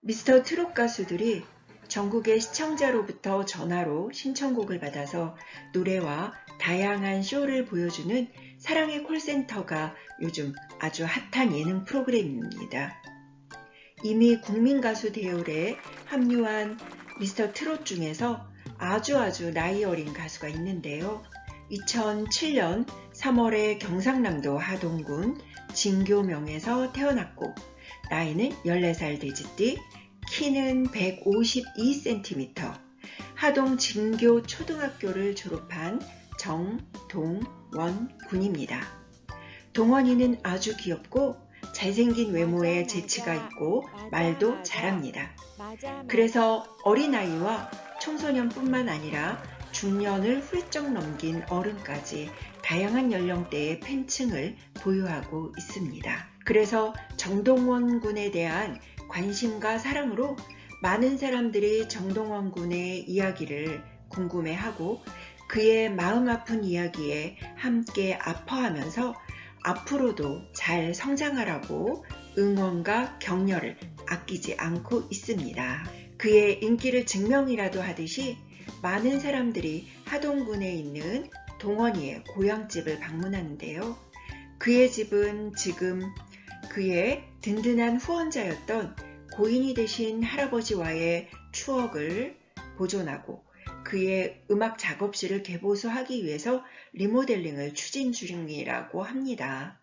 미스터 트롯 가수들이 전국의 시청자로부터 전화로 신청곡을 받아서 노래와 다양한 쇼를 보여주는 사랑의 콜센터가 요즘 아주 핫한 예능 프로그램입니다. 이미 국민가수 대열에 합류한 미스터 트롯 중에서 아주 나이 어린 가수가 있는데요. 2007년 3월에 경상남도 하동군 진교명에서 태어났고 나이는 14살 되짓뒤, 키는 152cm, 하동 진교 초등학교를 졸업한 정동원 군입니다. 동원이는 아주 귀엽고 잘생긴 외모에 재치가 있고 말도 잘합니다. 그래서 어린아이와 청소년뿐만 아니라 중년을 훌쩍 넘긴 어른까지 다양한 연령대의 팬층을 보유하고 있습니다. 그래서 정동원 군에 대한 관심과 사랑으로 많은 사람들이 정동원 군의 이야기를 궁금해하고 그의 마음 아픈 이야기에 함께 아파하면서 앞으로도 잘 성장하라고 응원과 격려를 아끼지 않고 있습니다. 그의 인기를 증명이라도 하듯이 많은 사람들이 하동군에 있는 동원이의 고향집을 방문하는데요. 그의 집은 지금 그의 든든한 후원자였던 고인이 되신 할아버지와의 추억을 보존하고 그의 음악 작업실을 개보수하기 위해서 리모델링을 추진 중이라고 합니다.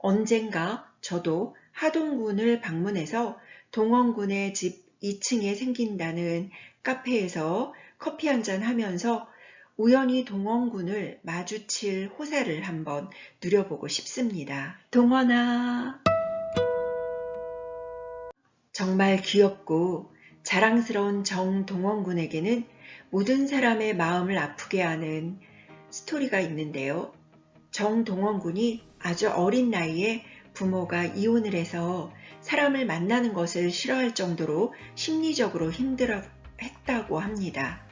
언젠가 저도 하동군을 방문해서 동원군의 집 2층에 생긴다는 카페에서 커피 한잔 하면서 우연히 동원군을 마주칠 호사를 한번 누려보고 싶습니다. 동원아, 정말 귀엽고 자랑스러운 정동원군에게는 모든 사람의 마음을 아프게 하는 스토리가 있는데요. 정동원군이 아주 어린 나이에 부모가 이혼을 해서 사람을 만나는 것을 싫어할 정도로 심리적으로 힘들어했다고 합니다.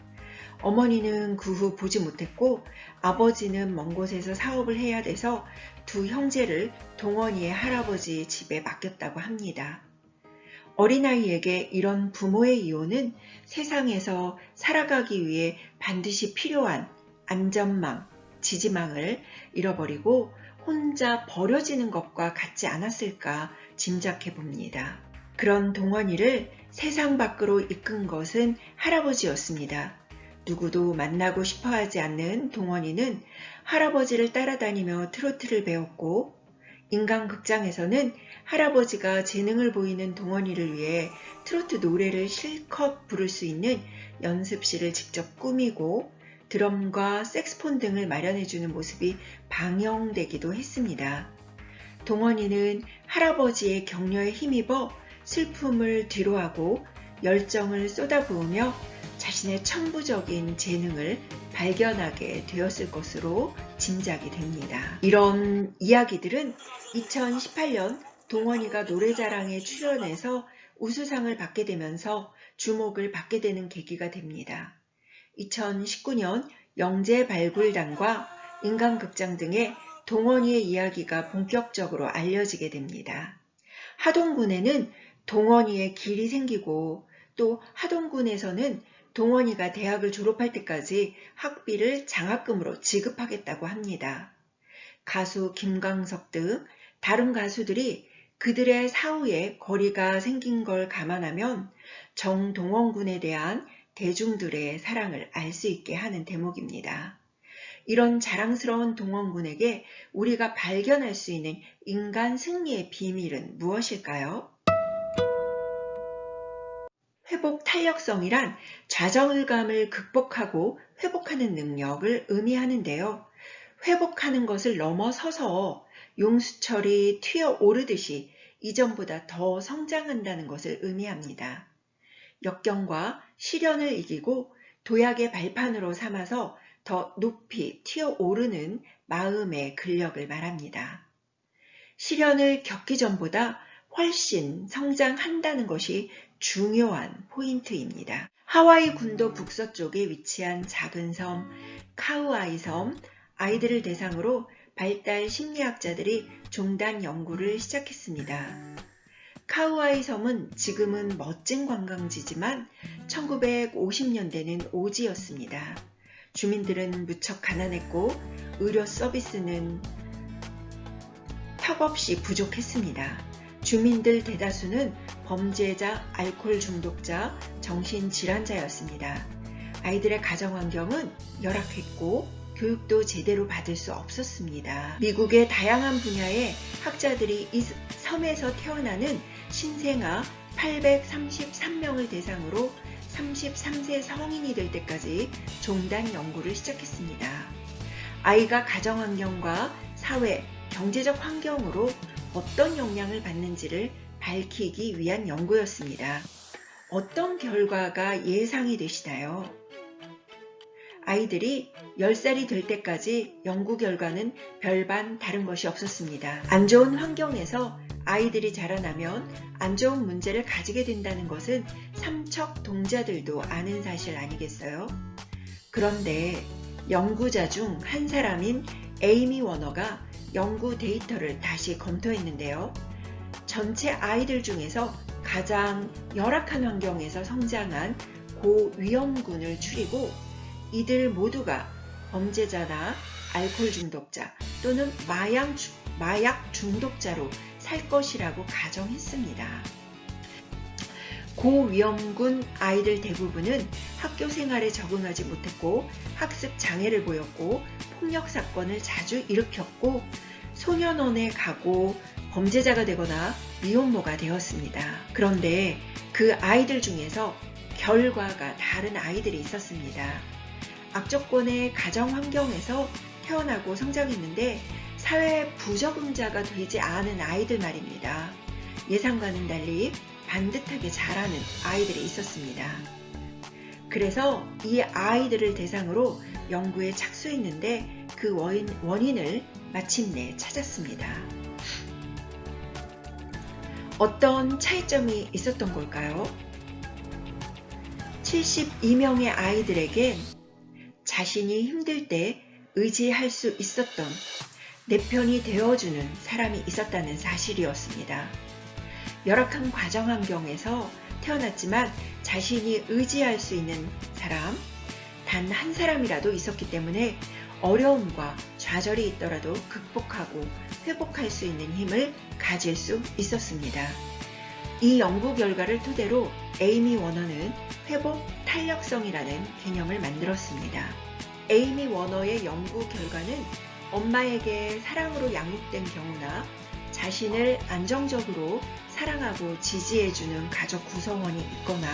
어머니는 그 후 보지 못했고 아버지는 먼 곳에서 사업을 해야 돼서 두 형제를 동원이의 할아버지 집에 맡겼다고 합니다. 어린아이에게 이런 부모의 이혼은 세상에서 살아가기 위해 반드시 필요한 안전망, 지지망을 잃어버리고 혼자 버려지는 것과 같지 않았을까 짐작해 봅니다. 그런 동원이를 세상 밖으로 이끈 것은 할아버지였습니다. 누구도 만나고 싶어 하지 않는 동원이는 할아버지를 따라다니며 트로트를 배웠고 인간극장에서는 할아버지가 재능을 보이는 동원이를 위해 트로트 노래를 실컷 부를 수 있는 연습실을 직접 꾸미고 드럼과 색스폰 등을 마련해주는 모습이 방영되기도 했습니다. 동원이는 할아버지의 격려에 힘입어 슬픔을 뒤로하고 열정을 쏟아부으며 자신의 천부적인 재능을 발견하게 되었을 것으로 짐작이 됩니다. 이런 이야기들은 2018년 동원이가 노래자랑에 출연해서 우수상을 받게 되면서 주목을 받게 되는 계기가 됩니다. 2019년 영재발굴단과 인간극장 등의 동원이의 이야기가 본격적으로 알려지게 됩니다. 하동군에는 동원이의 길이 생기고 또 하동군에서는 동원이가 대학을 졸업할 때까지 학비를 장학금으로 지급하겠다고 합니다. 가수 김광석 등 다른 가수들이 그들의 사후에 거리가 생긴 걸 감안하면 정동원군에 대한 대중들의 사랑을 알 수 있게 하는 대목입니다. 이런 자랑스러운 동원군에게 우리가 발견할 수 있는 인간 승리의 비밀은 무엇일까요? 회복 탄력성이란 좌정을감을 극복하고 회복하는 능력을 의미하는데요. 회복하는 것을 넘어서서 용수철이 튀어오르듯이 이전보다 더 성장한다는 것을 의미합니다. 역경과 시련을 이기고 도약의 발판으로 삼아서 더 높이 튀어오르는 마음의 근력을 말합니다. 시련을 겪기 전보다 훨씬 성장한다는 것이 중요한 포인트입니다. 하와이 군도 북서쪽에 위치한 작은 섬 카우아이 섬, 아이들을 대상으로 발달 심리학자들이 종단 연구를 시작했습니다. 카우아이 섬은 지금은 멋진 관광지지만 1950년대는 오지였습니다. 주민들은 무척 가난했고 의료 서비스는 턱없이 부족했습니다. 주민들 대다수는 범죄자, 알코올 중독자, 정신질환자였습니다. 아이들의 가정환경은 열악했고 교육도 제대로 받을 수 없었습니다. 미국의 다양한 분야의 학자들이 이 섬에서 태어나는 신생아 833명을 대상으로 33세 성인이 될 때까지 종단 연구를 시작했습니다. 아이가 가정환경과 사회, 경제적 환경으로 어떤 영향을 받는지를 밝히기 위한 연구였습니다. 어떤 결과가 예상이 되시나요? 아이들이 10살이 될 때까지 연구 결과는 별반 다른 것이 없었습니다. 안 좋은 환경에서 아이들이 자라나면 안 좋은 문제를 가지게 된다는 것은 삼척 동자들도 아는 사실 아니겠어요? 그런데 연구자 중 한 사람인 에이미 워너가 연구 데이터를 다시 검토했는데요. 전체 아이들 중에서 가장 열악한 환경에서 성장한 고위험군을 추리고 이들 모두가 범죄자나 알코올 중독자 또는 마약 중독자로 살 것이라고 가정했습니다. 고위험군 아이들 대부분은 학교 생활에 적응하지 못했고 학습 장애를 보였고 폭력 사건을 자주 일으켰고 소년원에 가고 범죄자가 되거나 미혼모가 되었습니다. 그런데 그 아이들 중에서 결과가 다른 아이들이 있었습니다. 악조건의 가정 환경에서 태어나고 성장했는데 사회 부적응자가 되지 않은 아이들 말입니다. 예상과는 달리 반듯하게 자라는 아이들이 있었습니다. 그래서 이 아이들을 대상으로 연구에 착수했는데 그 원인을 마침내 찾았습니다. 어떤 차이점이 있었던 걸까요? 72명의 아이들에겐 자신이 힘들 때 의지할 수 있었던 내 편이 되어주는 사람이 있었다는 사실이었습니다. 열악한 가정 환경에서 태어났지만 자신이 의지할 수 있는 사람, 단 한 사람이라도 있었기 때문에 어려움과 좌절이 있더라도 극복하고 회복할 수 있는 힘을 가질 수 있었습니다. 이 연구 결과를 토대로 에이미 워너는 회복 탄력성이라는 개념을 만들었습니다. 에이미 워너의 연구 결과는 엄마에게 사랑으로 양육된 경우나 자신을 안정적으로 사랑하고 지지해주는 가족 구성원이 있거나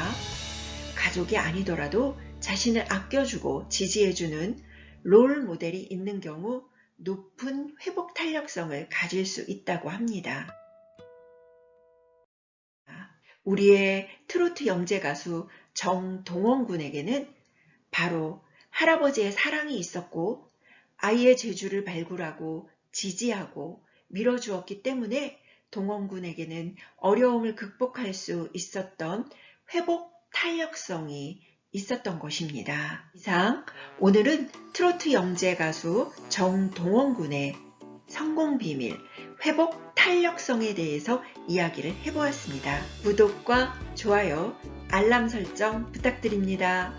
가족이 아니더라도 자신을 아껴주고 지지해주는 롤 모델이 있는 경우 높은 회복 탄력성을 가질 수 있다고 합니다. 우리의 트로트 영재 가수 정동원 군에게는 바로 할아버지의 사랑이 있었고 아이의 재주를 발굴하고 지지하고 밀어주었기 때문에 동원 군에게는 어려움을 극복할 수 있었던 회복 탄력성이 있었던 것입니다. 이상 오늘은 트로트 영재 가수 정동원 군의 성공 비밀, 회복 탄력성에 대해서 이야기를 해보았습니다. 구독과 좋아요, 알람 설정 부탁드립니다.